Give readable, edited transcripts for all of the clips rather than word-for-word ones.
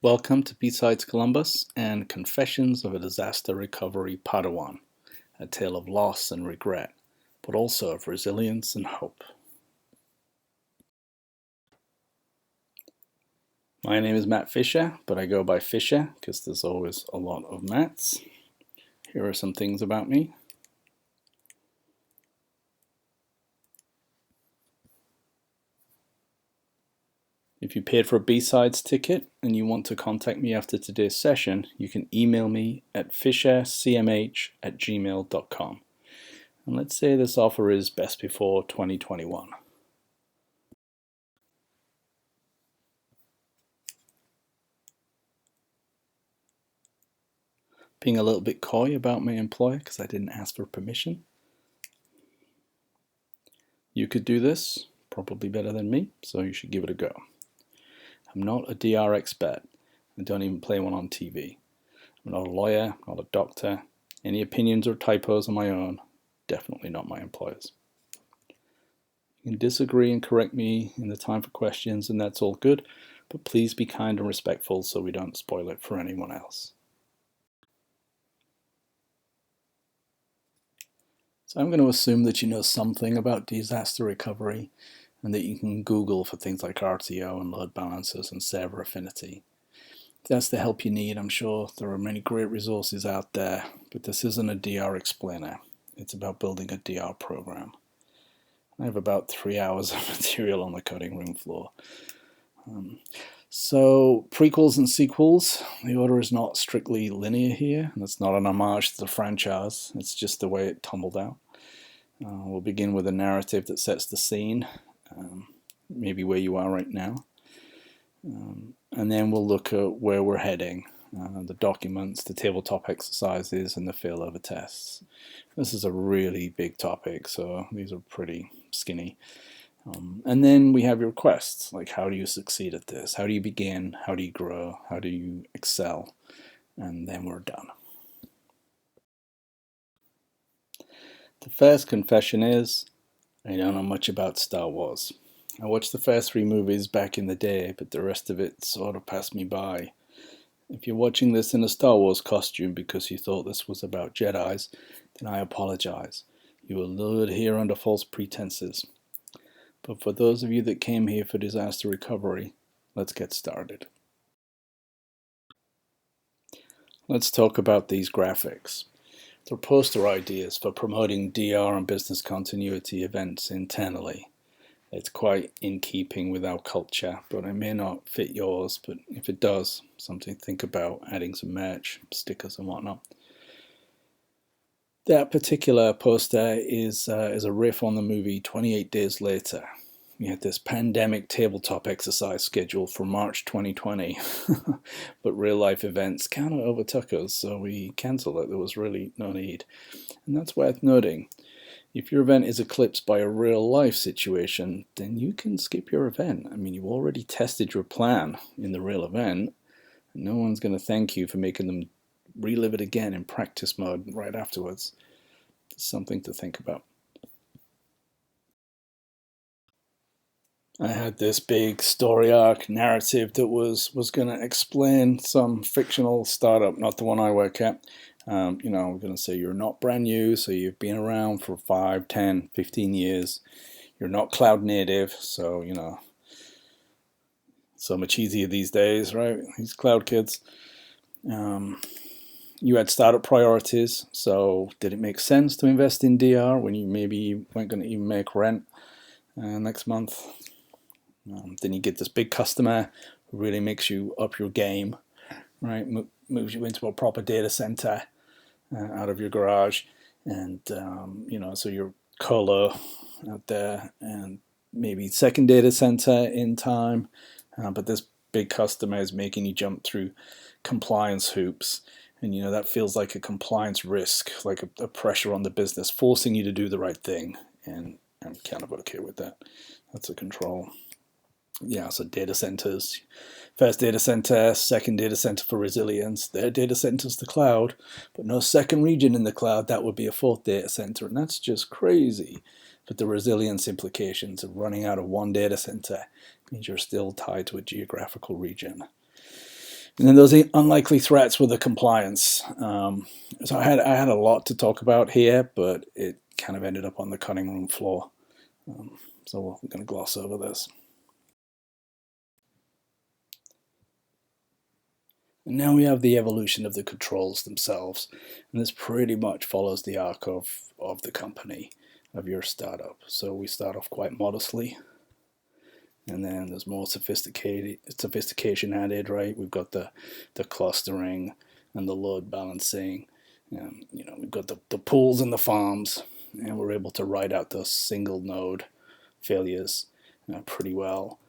Welcome to BSides Columbus and Confessions of a Disaster Recovery Padawan, a tale of loss and regret, but also of resilience and hope. My name is Matt Fisher, but I go by Fisher because there's always a lot of Matts. Here are some things about me. If you paid for a BSides ticket and you want to contact me after today's session, you can email me at fishercmh@gmail.com. And let's say this offer is best before 2021. Being a little bit coy about my employer because I didn't ask for permission. You could do this, probably better than me, so you should give it a go. I'm not a DR expert. I don't even play one on TV. I'm not a lawyer, not a doctor. Any opinions or typos on my own, definitely not my employer's. You can disagree and correct me in the time for questions, and that's all good, but please be kind and respectful so we don't spoil it for anyone else. So I'm going to assume that you know something about disaster recovery and that you can Google for things like RTO and load balancers and server affinity. If that's the help you need, I'm sure there are many great resources out there, but this isn't a DR explainer. It's about building a DR program. I have about 3 hours of material on the cutting room floor. So prequels and sequels, the order is not strictly linear here. That's not an homage to the franchise. It's just the way it tumbled out. We'll begin with a narrative that sets the scene, maybe where you are right now. And then we'll look at where we're heading, the documents, the tabletop exercises, and the failover tests. This is a really big topic, so these are pretty skinny. And then we have your quests, like how do you succeed at this? How do you begin? How do you grow? How do you excel? And then we're done. The first confession is, I don't know much about Star Wars. I watched the first 3 movies back in the day, but the rest of it sort of passed me by. If you're watching this in a Star Wars costume because you thought this was about Jedis, then I apologize. You were lured here under false pretenses. But for those of you that came here for disaster recovery, let's get started. Let's talk about these graphics. They're poster ideas for promoting DR and business continuity events internally. It's quite in keeping with our culture, but it may not fit yours, but if it does, something to think about, adding some merch, stickers and whatnot. That particular poster is a riff on the movie 28 Days Later. We had this pandemic tabletop exercise scheduled for March 2020, but real life events kind of overtook us, so we cancelled it. There was really no need. And that's worth noting. If your event is eclipsed by a real life situation, then you can skip your event. I mean, you already tested your plan in the real event, and no one's going to thank you for making them relive it again in practice mode right afterwards. It's something to think about. I had this big story arc narrative that was going to explain some fictional startup, not the one I work at. We're going to say you're not brand new, so you've been around for 5, 10, 15 years. You're not cloud native, so, so much easier these days, right? These cloud kids. You had startup priorities, so did it make sense to invest in DR when you maybe weren't going to even make rent next month? Then you get this big customer who really makes you up your game, right? Moves you into a proper data center out of your garage, and so you're colo out there, and maybe second data center in time, but this big customer is making you jump through compliance hoops, and that feels like a compliance risk, like a pressure on the business, forcing you to do the right thing, and I'm kind of okay with that. That's a control. Yeah, so data centers, first data center, second data center for resilience, their data centers to cloud, but no second region in the cloud, that would be a 4th data center, and that's just crazy. But the resilience implications of running out of one data center means you're still tied to a geographical region. And then those unlikely threats with the compliance. So I had a lot to talk about here, but it kind of ended up on the cutting room floor. So we're going to gloss over this. And now we have the evolution of the controls themselves. And this pretty much follows the arc of the company, of your startup. So we start off quite modestly, and then there's more sophistication added, right? We've got the clustering and the load balancing. We've got the pools and the farms, and we're able to ride out those single node failures pretty well.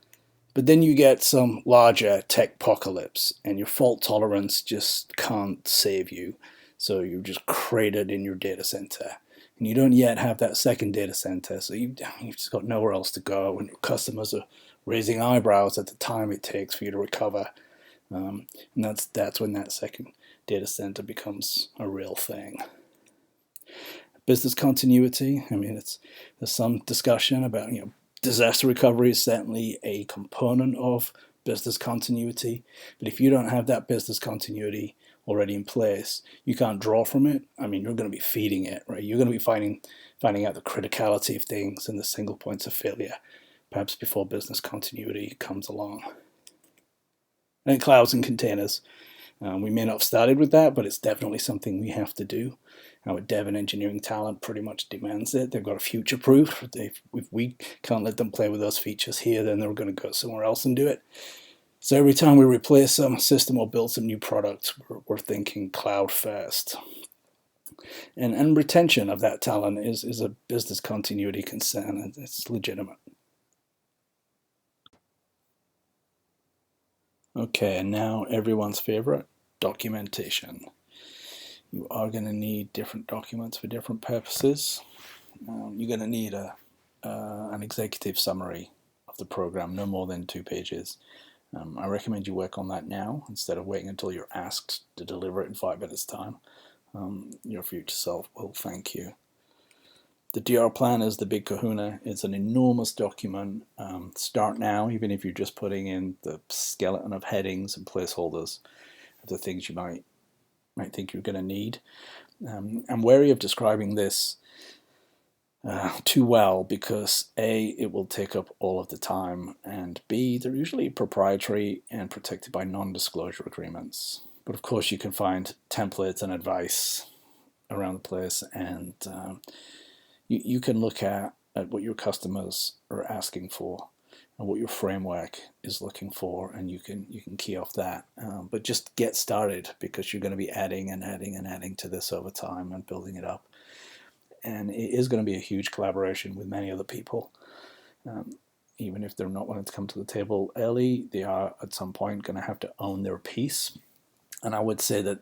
But then you get some larger tech apocalypse, and your fault tolerance just can't save you. So you're just cratered in your data center. And you don't yet have that second data center, so you've just got nowhere else to go, and your customers are raising eyebrows at the time it takes for you to recover. And that's when that second data center becomes a real thing. Business continuity, I mean, there's some discussion about, disaster recovery is certainly a component of business continuity, but if you don't have that business continuity already in place, you can't draw from it. I mean, you're going to be feeding it, right? You're going to be finding out the criticality of things and the single points of failure, perhaps before business continuity comes along. And clouds and containers. We may not have started with that, but it's definitely something we have to do. Our dev and engineering talent pretty much demands it. They've got to future-proof. If we can't let them play with those features here, then they're going to go somewhere else and do it. So every time we replace some system or build some new products, we're thinking cloud first. And retention of that talent is a business continuity concern, and it's legitimate. Okay, and now everyone's favorite, documentation. You are going to need different documents for different purposes. You're going to need an executive summary of the program, no more than 2 pages. I recommend you work on that now instead of waiting until you're asked to deliver it in 5 minutes' time. Your future self will thank you. The DR plan is the big kahuna. It's an enormous document. Start now, even if you're just putting in the skeleton of headings and placeholders of the things you might think you're going to need. I'm wary of describing this too well because A, it will take up all of the time, and B, they're usually proprietary and protected by non-disclosure agreements. But of course you can find templates and advice around the place, and you can look at what your customers are asking for and what your framework is looking for, and you can key off that. But just get started, because you're going to be adding and adding and adding to this over time and building it up. And it is going to be a huge collaboration with many other people. Even if they're not wanting to come to the table early, they are at some point going to have to own their piece. And I would say that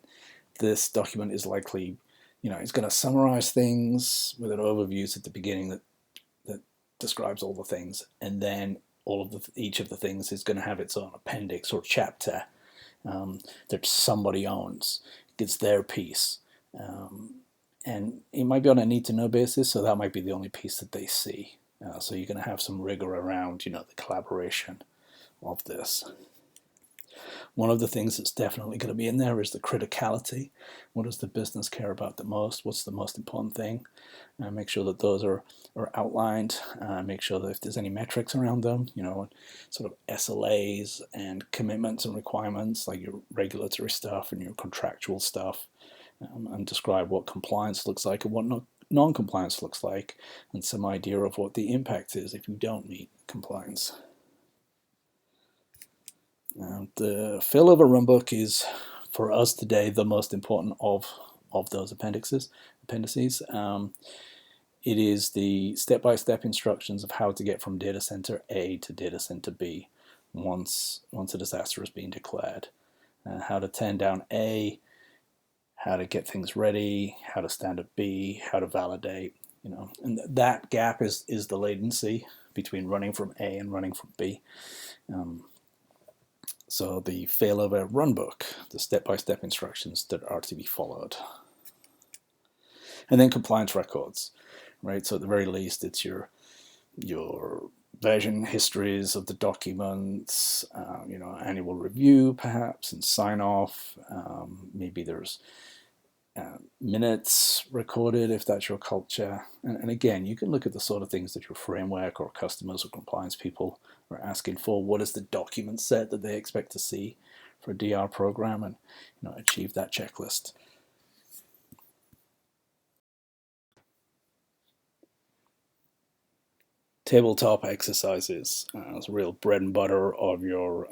this document is likely, it's going to summarize things with an overview at the beginning that describes all the things, and then each of the things is going to have its own appendix or chapter that somebody owns. It's their piece. And it might be on a need-to-know basis, so that might be the only piece that they see. So you're going to have some rigor around, the collaboration of this. One of the things that's definitely going to be in there is the criticality. What does the business care about the most? What's the most important thing? Make sure that those are outlined. Make sure that if there's any metrics around them, sort of SLAs and commitments and requirements, like your regulatory stuff and your contractual stuff, and describe what compliance looks like and what non-compliance looks like, and some idea of what the impact is if you don't meet compliance. The Failover runbook is, for us today, the most important of those appendices. It is the step-by-step instructions of how to get from data center A to data center B once a disaster has been declared. How to turn down A, how to get things ready, how to stand up B, how to validate, and that gap is the latency between running from A and running from B. So the Failover runbook, the step-by-step instructions that are to be followed. And then compliance records, right? So at the very least, it's your version histories of the documents, annual review perhaps and sign off. Maybe there's minutes recorded if that's your culture. And again, you can look at the sort of things that your framework or customers or compliance people are asking for. What is the document set that they expect to see for a DR program, and achieve that checklist. Tabletop exercises is a real bread and butter of your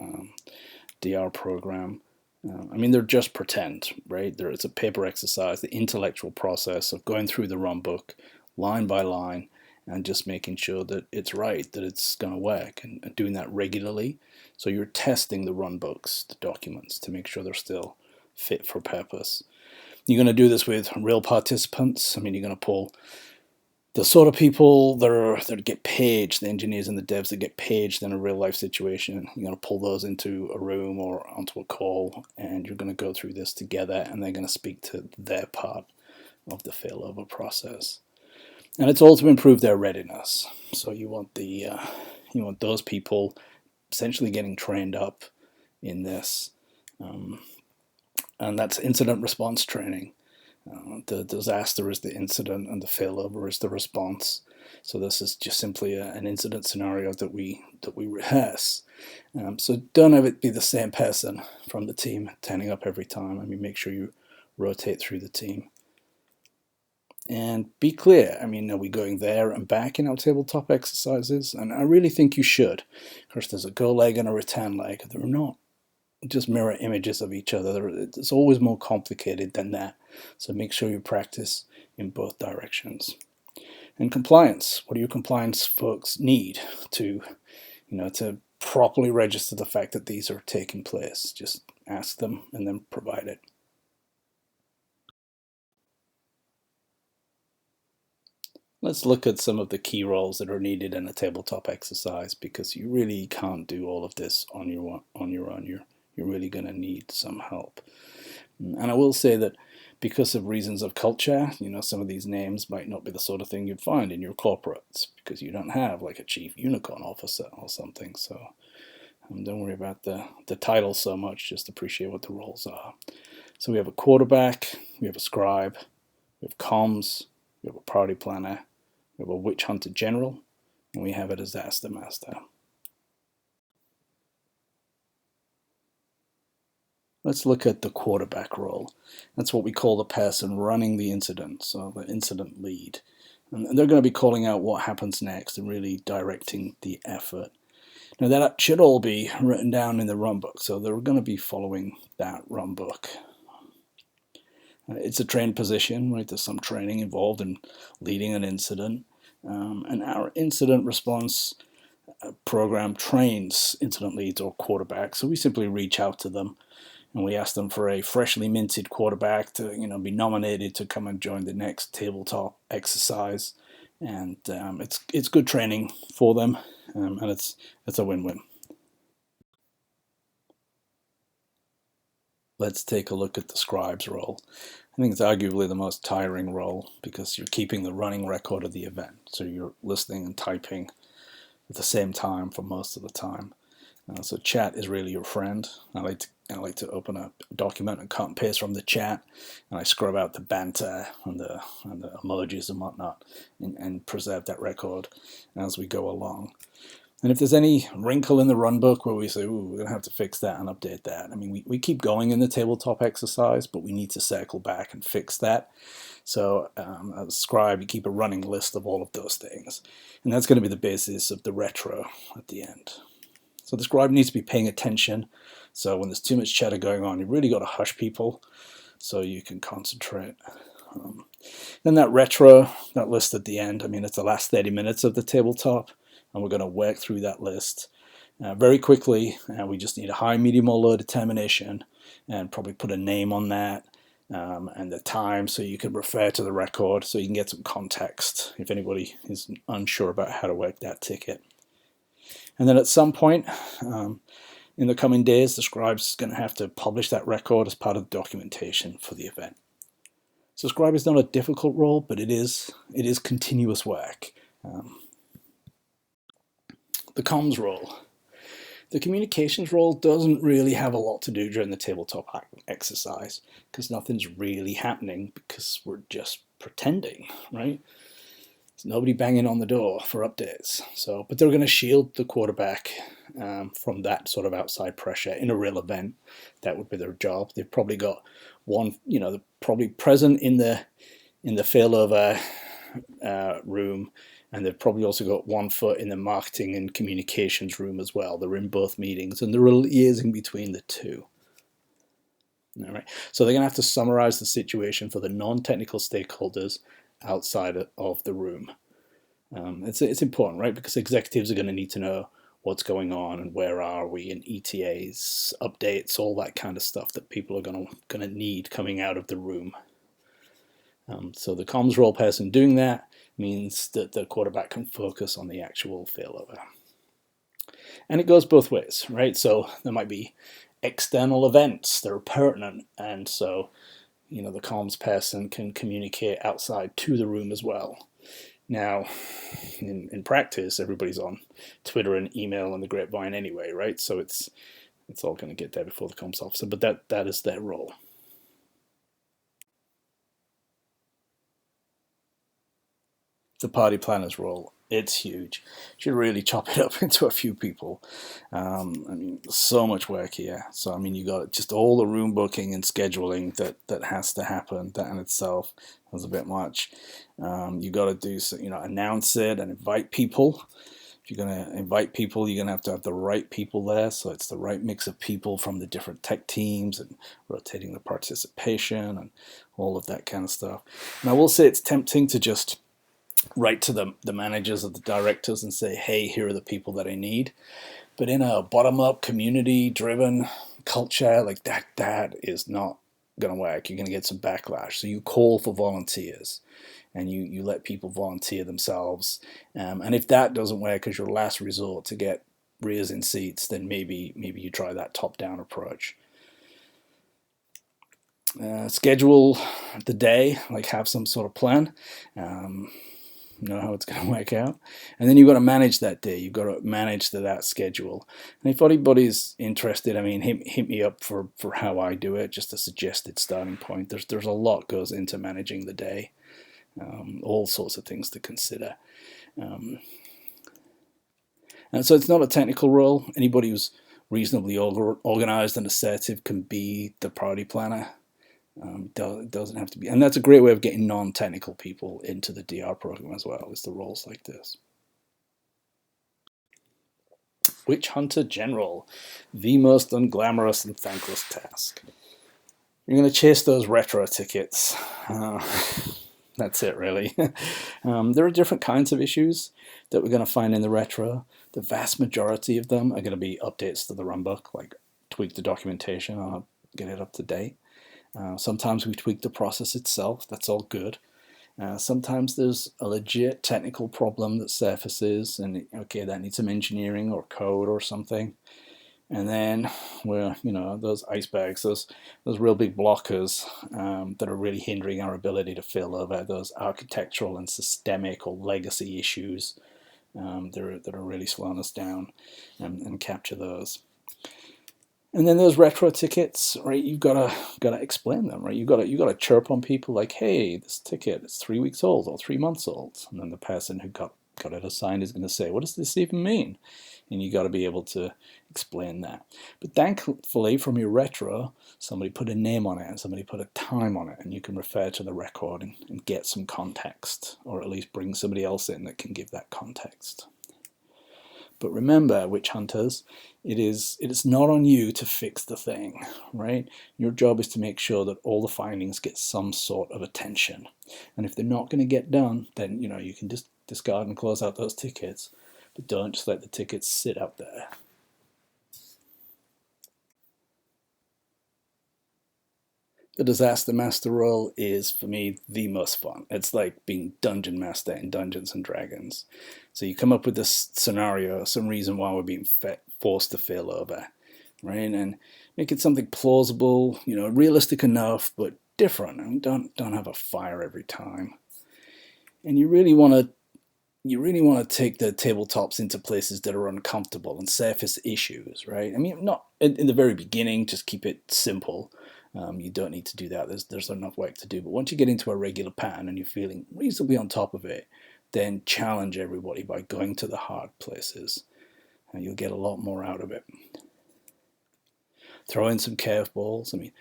DR program. I mean, they're just pretend, right? It's a paper exercise, the intellectual process of going through the run book line by line and just making sure that it's right, that it's going to work, and doing that regularly. So you're testing the run books, the documents, to make sure they're still fit for purpose. You're going to do this with real participants. I mean, you're going to pull the sort of people that get paged, the engineers and the devs that get paged in a real life situation. You're going to pull those into a room or onto a call, and you're going to go through this together, and they're going to speak to their part of the failover process. And it's all to improve their readiness. So you want those people essentially getting trained up in this, and that's incident response training. The disaster is the incident and the failover is the response. So this is just simply an incident scenario that we rehearse. So don't have it be the same person from the team turning up every time. I mean, make sure you rotate through the team. And be clear. I mean, are we going there and back in our tabletop exercises? And I really think you should. Of course, there's a go leg and a return leg. They're not just mirror images of each other. It's always more complicated than that. So make sure you practice in both directions. And compliance. What do your compliance folks need to properly register the fact that these are taking place? Just ask them and then provide it. Let's look at some of the key roles that are needed in a tabletop exercise, because you really can't do all of this on your own. You're really going to need some help. And I will say that because of reasons of culture, some of these names might not be the sort of thing you'd find in your corporates, because you don't have like a chief unicorn officer or something. So don't worry about the title so much, just appreciate what the roles are. So we have a quarterback, we have a scribe, we have comms, we have a priority planner, we have a witch hunter general, and we have a disaster master. Let's look at the quarterback role. That's what we call the person running the incident, so the incident lead. And they're going to be calling out what happens next and really directing the effort. Now that should all be written down in the run book, so they're going to be following that run book. It's a trained position, right? There's some training involved in leading an incident. And our incident response program trains incident leads or quarterbacks. So we simply reach out to them and we ask them for a freshly minted quarterback to be nominated to come and join the next tabletop exercise. And it's good training for them, and it's a win-win. Let's take a look at the scribe's role. I think it's arguably the most tiring role, because you're keeping the running record of the event. So you're listening and typing at the same time for most of the time. So chat is really your friend. I like to open a document and cut and paste from the chat, and I scrub out the banter and the emojis and whatnot, and preserve that record as we go along. And if there's any wrinkle in the run book where we say, ooh, we're going to have to fix that and update that, I mean, we keep going in the tabletop exercise, but we need to circle back and fix that. So as a scribe, you keep a running list of all of those things. And that's going to be the basis of the retro at the end. So the scribe needs to be paying attention. So when there's too much chatter going on, you really got to hush people so you can concentrate. Then that retro, that list at the end, I mean, it's the last 30 minutes of the tabletop, and we're going to work through that list very quickly. We just need a high, medium, or low determination, and probably put a name on that and the time, so you can refer to the record, so you can get some context if anybody is unsure about how to work that ticket. And then at some point in the coming days, the scribe's going to have to publish that record as part of the documentation for the event. So scribe is not a difficult role, but it is continuous work. The comms role. The communications role doesn't really have a lot to do during the tabletop exercise because nothing's really happening because we're just pretending, right? There's nobody banging on the door for updates. So, but they're going to shield the quarterback from that sort of outside pressure in a real event. That would be their job. They've probably got one, they're probably present in the failover room, and they've probably also got 1 foot in the marketing and communications room as well. They're in both meetings, and they're liaising between the two. All right. So they're going to have to summarize the situation for the non-technical stakeholders outside of the room. It's important, right? Because executives are going to need to know what's going on and where are we, and ETAs, updates, all that kind of stuff that people are going to need coming out of the room. So the comms role person doing that means that the quarterback can focus on the actual failover. And it goes both ways, right? So there might be external events that are pertinent, and so the comms person can communicate outside to the room as well. Now, in practice, everybody's on Twitter and email and the grapevine anyway, right? So it's all going to get there before the comms officer, but that is their role. The party planner's role, it's huge. You should really chop it up into a few people. I mean, so much work here. So I mean, you got just all the room booking and scheduling that has to happen. That in itself is a bit much. You got to do, announce it and invite people. If you're going to invite people, you're going to have the right people there. So it's the right mix of people from the different tech teams and rotating the participation and all of that kind of stuff. And I will say it's tempting to just write to the managers or the directors and say, hey, here are the people that I need. But in a bottom-up, community-driven culture, like that is not going to work. You're going to get some backlash. So you call for volunteers, and you let people volunteer themselves. And if that doesn't work as your last resort to get rears in seats, then maybe you try that top-down approach. Schedule the day, like have some sort of plan. Know how it's going to work out, and then you've got to manage that day. You've got to manage that schedule. And if anybody's interested, I mean, hit me up for how I do it, just a suggested starting point. There's a lot goes into managing the day, all sorts of things to consider. And so it's not a technical role. Anybody who's reasonably organized and assertive can be the priority planner. It doesn't have to be, and that's a great way of getting non-technical people into the DR program as well, is the roles like this. Witch Hunter General, the most unglamorous and thankless task. You're going to chase those retro tickets. That's it, really. There are different kinds of issues that we're going to find in the retro. The vast majority of them are going to be updates to the runbook, like tweak the documentation or get it up to date. Sometimes we tweak the process itself. That's all good. Sometimes there's a legit technical problem that surfaces, and okay, that needs some engineering or code or something. And then we're, those icebergs, those real big blockers that are really hindering our ability to fail over, those architectural and systemic or legacy issues that are really slowing us down, and capture those. And then those retro tickets, right? You've got to explain them, right? You got to chirp on people like, hey, this ticket is 3 weeks old or 3 months old, and then the person who got it assigned is going to say, what does this even mean? And you got to be able to explain that. But thankfully, from your retro, somebody put a name on it and somebody put a time on it, and you can refer to the record and get some context, or at least bring somebody else in that can give that context. But remember, witch hunters, it is not on you to fix the thing, right? Your job is to make sure that all the findings get some sort of attention. And if they're not going to get done, then you can just discard and close out those tickets, but don't just let the tickets sit out there. The Disaster Master role is, for me, the most fun. It's like being Dungeon Master in Dungeons and Dragons. So you come up with this scenario, some reason why we're being forced to fail over, right? And make it something plausible, realistic enough, but different. I mean, don't have a fire every time. And you really want to you really want to take the tabletops into places that are uncomfortable and surface issues, right? I mean, not in the very beginning, just keep it simple. You don't need to do that. There's enough work to do. But once you get into a regular pattern and you're feeling reasonably on top of it, then challenge everybody by going to the hard places, and you'll get a lot more out of it. Throw in some curveballs. I mean,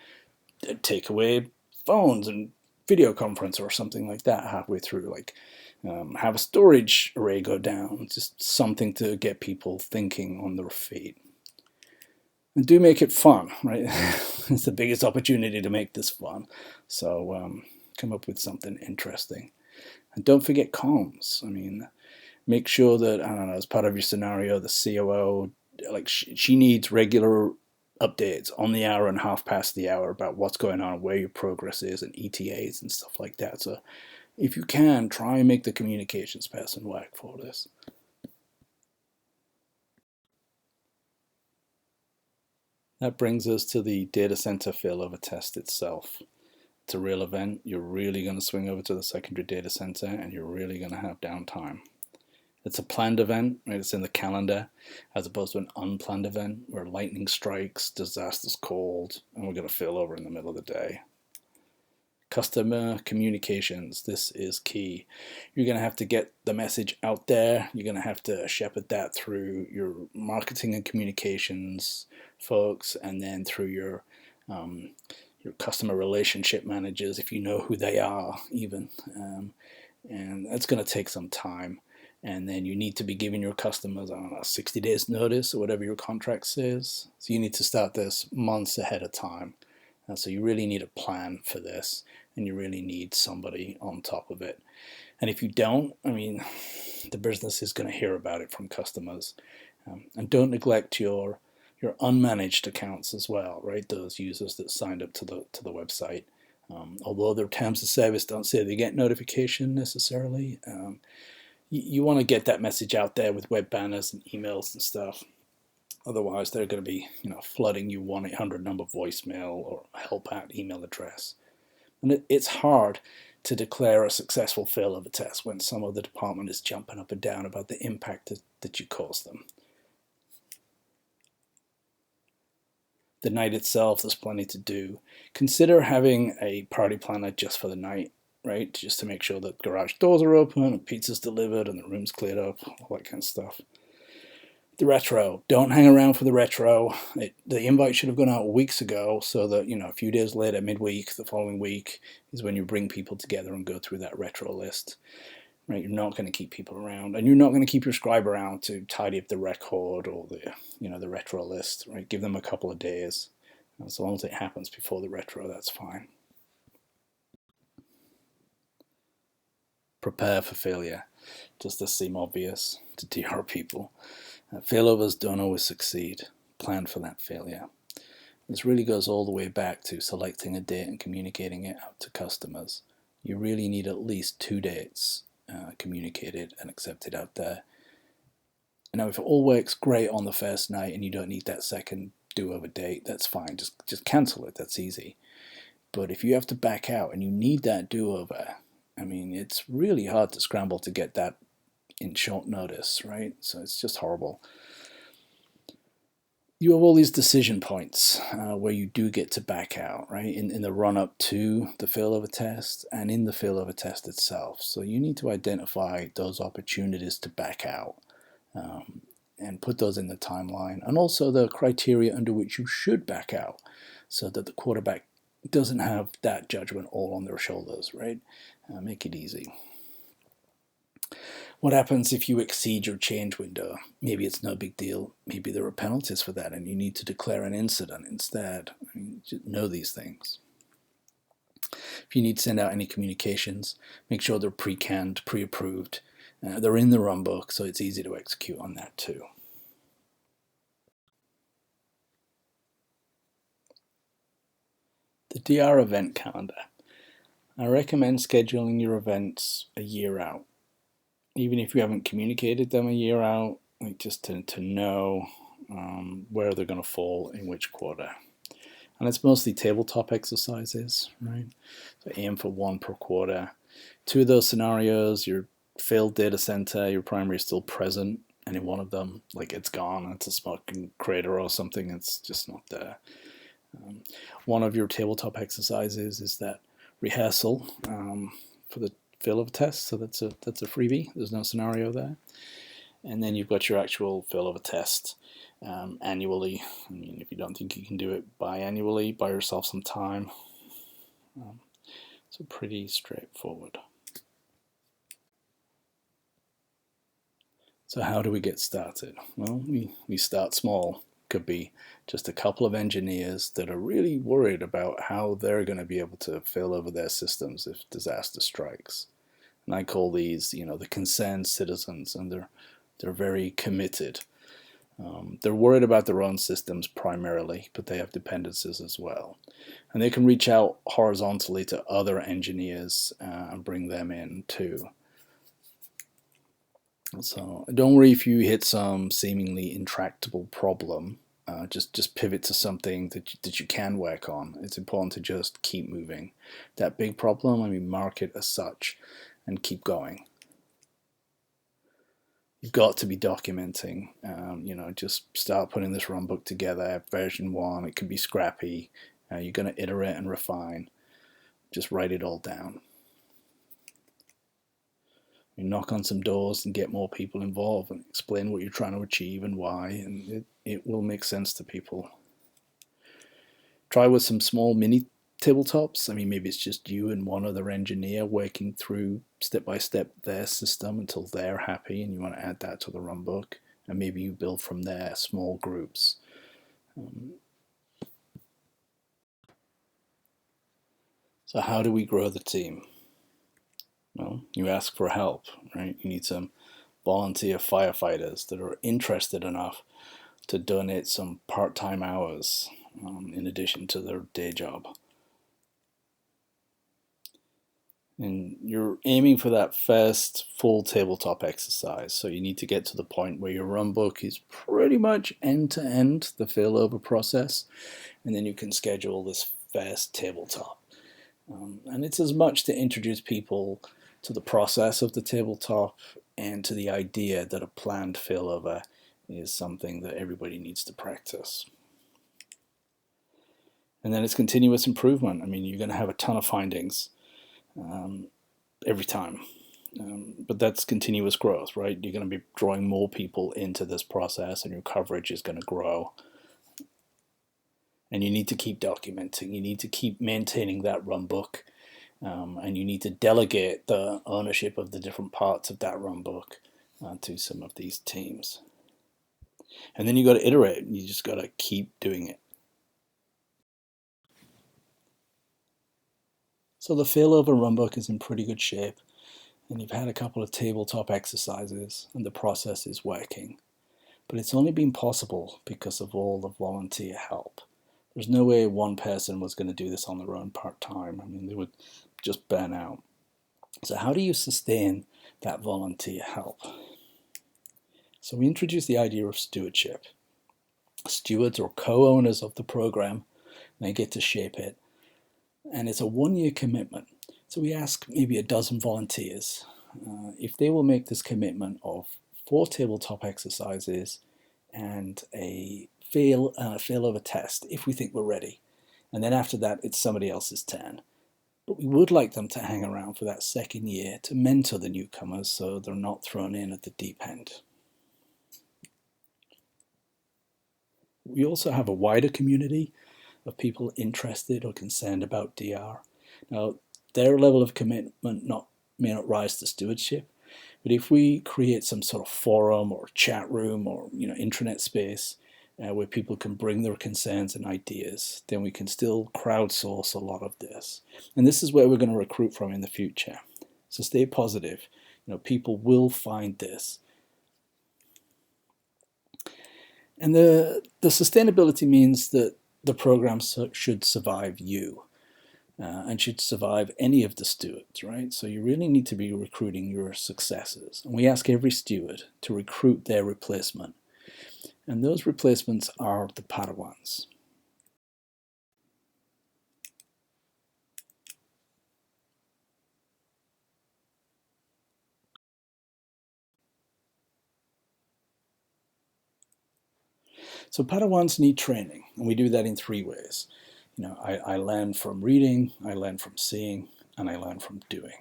take away phones and video conference or something like that halfway through. Like, have a storage array go down. Just something to get people thinking on their feet. And do make it fun, right? It's the biggest opportunity to make this fun. So come up with something interesting. And don't forget comms. I mean, make sure that, I don't know, as part of your scenario, the COO, like she needs regular updates on the hour and half past the hour about what's going on, where your progress is, and ETAs and stuff like that. So if you can, try and make the communications person work for this. That brings us to the data center failover test itself. It's a real event. You're really going to swing over to the secondary data center and you're really going to have downtime. It's a planned event, right? It's in the calendar, as opposed to an unplanned event where lightning strikes, disaster's called, and we're going to fail over in the middle of the day. Customer communications, this is key. You're going to have to get the message out there. You're going to have to shepherd that through your marketing and communications folks, and then through your customer relationship managers, if you know who they are even. And that's going to take some time. And then you need to be giving your customers, I don't know, 60 days notice or whatever your contract says. So you need to start this months ahead of time. So you really need a plan for this, and you really need somebody on top of it. And if you don't, I mean, the business is going to hear about it from customers. And don't neglect your unmanaged accounts as well, right? Those users that signed up to the website. Although their terms of service don't say they get notification necessarily, you want to get that message out there with web banners and emails and stuff. Otherwise, they're going to be, flooding you 1-800 number voicemail or help out email address. And it's hard to declare a successful failover test when some of the department is jumping up and down about the impact that you caused them. The night itself, there's plenty to do. Consider having a party planner just for the night, right? Just to make sure that garage doors are open and pizza's delivered and the room's cleared up, all that kind of stuff. The retro, don't hang around for the retro. The invite should have gone out weeks ago, so that a few days later, midweek, the following week is when you bring people together and go through that retro list. Right, you're not going to keep people around, and you're not going to keep your scribe around to tidy up the record or the retro list. Right, give them a couple of days. As long as it happens before the retro, that's fine. Prepare for failure. Does this seem obvious to DR people? Failovers don't always succeed. Plan for that failure. This really goes all the way back to selecting a date and communicating it out to customers. You really need at least 2 dates communicated and accepted out there. Now, if it all works great on the first night and you don't need that second do-over date, that's fine. Just cancel it. That's easy. But if you have to back out and you need that do-over, I mean, it's really hard to scramble to get that in short notice, right? So it's just horrible. You have all these decision points where you do get to back out, right? In the run-up to the failover test and in the failover test itself. So you need to identify those opportunities to back out and put those in the timeline, and also the criteria under which you should back out, so that the quarterback doesn't have that judgment all on their shoulders, right? Make it easy. What happens if you exceed your change window? Maybe it's no big deal. Maybe there are penalties for that and you need to declare an incident instead. I mean, just know these things. If you need to send out any communications, make sure they're pre-canned, pre-approved. They're in the run book, so it's easy to execute on that too. The DR event calendar. I recommend scheduling your events a year out. Even if you haven't communicated them a year out, like just to know where they're going to fall in which quarter. And it's mostly tabletop exercises, right? So aim for 1 per quarter. 2 of those scenarios, you're failed data center, your primary is still present, and in one of them, like it's gone, it's a smoking crater or something, it's just not there. One of your tabletop exercises is that rehearsal for the failover test, so that's a freebie. There's no scenario there. And then you've got your actual failover test annually. I mean, if you don't think you can do it biannually, buy yourself some time. So pretty straightforward. So how do we get started? Well, we start small. Could be just a couple of engineers that are really worried about how they're going to be able to fail over their systems if disaster strikes. And I call these, the concerned citizens, and they're very committed. They're worried about their own systems primarily, but they have dependencies as well. And they can reach out horizontally to other engineers and bring them in too. So don't worry if you hit some seemingly intractable problem. Just pivot to something that you can work on. It's important to just keep moving. That big problem, mark it as such and keep going. You've got to be documenting. Just start putting this runbook together. Version 1, it can be scrappy. You're going to iterate and refine. Just write it all down. You knock on some doors and get more people involved and explain what you're trying to achieve and why, and it will make sense to people. Try with some small mini tabletops. Maybe it's just you and one other engineer working through step by step their system until they're happy, and you want to add that to the runbook, and maybe you build from there small groups. So how do we grow the team? Well, you ask for help, right? You need some volunteer firefighters that are interested enough to donate some part-time hours in addition to their day job. And you're aiming for that first full tabletop exercise, so you need to get to the point where your runbook is pretty much end-to-end the failover process, and then you can schedule this first tabletop. And it's as much to introduce people to the process of the tabletop and to the idea that a planned failover is something that everybody needs to practice. And then it's continuous improvement. You're going to have a ton of findings every time. But that's continuous growth, right? You're going to be drawing more people into this process, and your coverage is going to grow. And you need to keep documenting. You need to keep maintaining that runbook. And you need to delegate the ownership of the different parts of that runbook to some of these teams. And then you got to iterate. You just got to keep doing it. So the failover runbook is in pretty good shape, and you've had a couple of tabletop exercises, and the process is working. But it's only been possible because of all the volunteer help. There's no way one person was going to do this on their own part-time. They would just burn out. So how do you sustain that volunteer help? So we introduced the idea of stewardship. Stewards or co-owners of the program, they get to shape it. And it's a 1-year commitment. So we ask maybe a dozen volunteers if they will make this commitment of 4 tabletop exercises and a failover test if we think we're ready. And then after that, it's somebody else's turn. But we would like them to hang around for that 2nd year to mentor the newcomers so they're not thrown in at the deep end. We also have a wider community of people interested or concerned about DR. Now, their level of commitment may not rise to stewardship, but if we create some sort of forum or chat room or intranet space where people can bring their concerns and ideas, then we can still crowdsource a lot of this. And this is where we're going to recruit from in the future. So stay positive. People will find this. And the sustainability means that the program should survive you and should survive any of the stewards, right? So you really need to be recruiting your successors. And we ask every steward to recruit their replacement. And those replacements are the Padawans. So Padawans need training, and we do that in 3 ways. I learn from reading, I learn from seeing, and I learn from doing.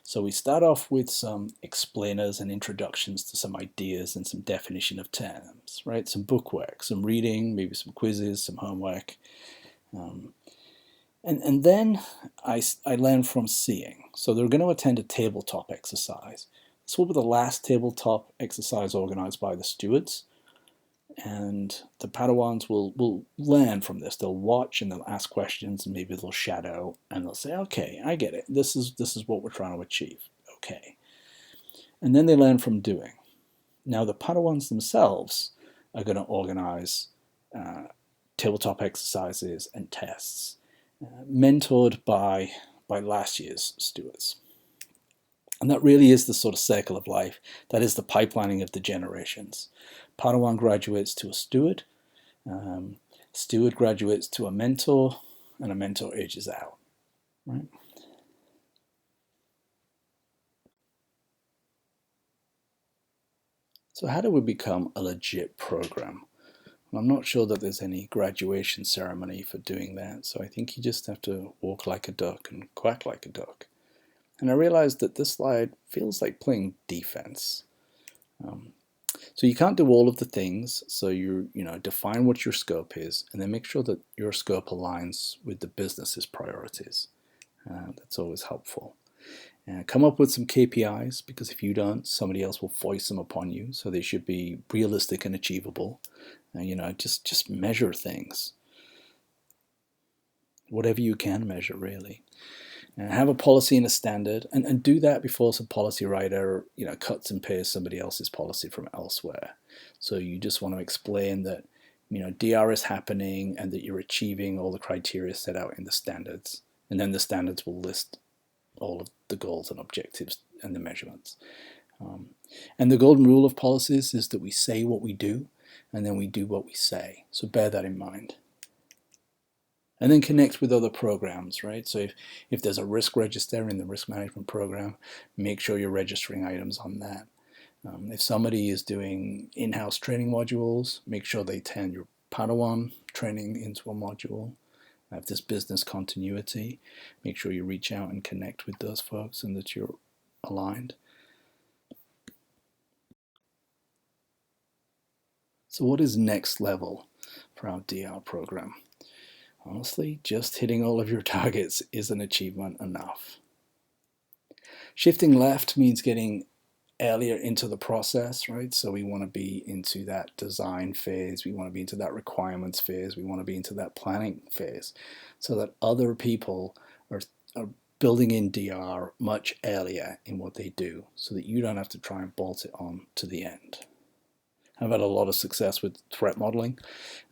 So we start off with some explainers and introductions to some ideas and some definition of terms, right? Some bookwork, some reading, maybe some quizzes, some homework. And then I learn from seeing. So they're going to attend a tabletop exercise. This will be the last tabletop exercise organized by the stewards. And the Padawans will learn from this. They'll watch and they'll ask questions, and maybe they'll shadow, and they'll say, okay, I get it. This is what we're trying to achieve. Okay. And then they learn from doing. Now the Padawans themselves are going to organize tabletop exercises and tests, mentored by last year's stewards. And that really is the sort of circle of life. That is the pipelining of the generations. Padawan graduates to a steward, steward graduates to a mentor, and a mentor ages out. Right? So how do we become a legit program? Well, I'm not sure that there's any graduation ceremony for doing that, so I think you just have to walk like a duck and quack like a duck. And I realized that this slide feels like playing defense. So you can't do all of the things, so you define what your scope is, and then make sure that your scope aligns with the business's priorities. That's always helpful. Come up with some KPIs, because if you don't, somebody else will voice them upon you, so they should be realistic and achievable. Just measure things. Whatever you can measure, really. Have a policy and a standard, and do that before some policy writer cuts and pastes somebody else's policy from elsewhere. So you just want to explain that DR is happening and that you're achieving all the criteria set out in the standards, and then the standards will list all of the goals and objectives and the measurements. And the golden rule of policies is that we say what we do, and then we do what we say. So bear that in mind. And then connect with other programs, right? So if there's a risk register in the risk management program, make sure you're registering items on that. If somebody is doing in-house training modules, make sure they turn your Padawan training into a module. If there's business continuity, make sure you reach out and connect with those folks and that you're aligned. So what is next level for our DR program? Honestly, just hitting all of your targets is an achievement enough. Shifting left means getting earlier into the process, right? So we want to be into that design phase, we want to be into that requirements phase, we want to be into that planning phase, so that other people are building in DR much earlier in what they do, so that you don't have to try and bolt it on to the end. I've had a lot of success with threat modeling.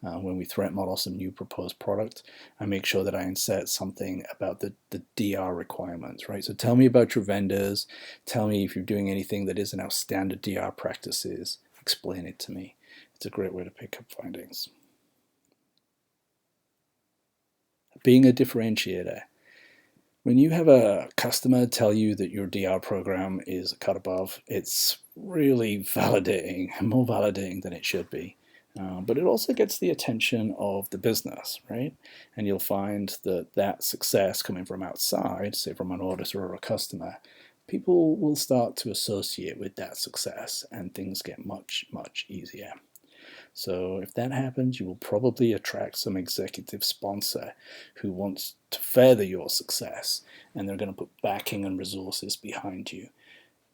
When we threat model some new proposed product, I make sure that I insert something about the DR requirements, right? So tell me about your vendors, tell me if you're doing anything that isn't our standard DR practices, explain it to me. It's a great way to pick up findings. Being a differentiator. When you have a customer tell you that your DR program is a cut above, it's really validating, more validating than it should be. But it also gets the attention of the business, right? And you'll find that success coming from outside, say from an auditor or a customer, people will start to associate with that success, and things get much, much easier. So if that happens, you will probably attract some executive sponsor who wants to further your success, and they're going to put backing and resources behind you.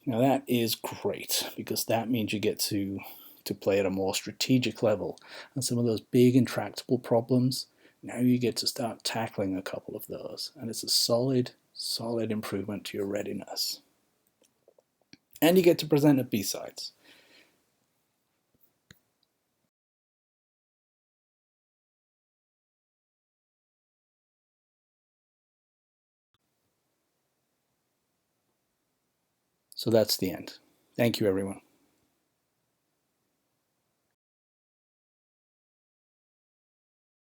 Now that is great, because that means you get to play at a more strategic level, and some of those big intractable problems, now you get to start tackling a couple of those, and it's a solid improvement to your readiness. And you get to present at BSides. So that's the end. Thank you, everyone.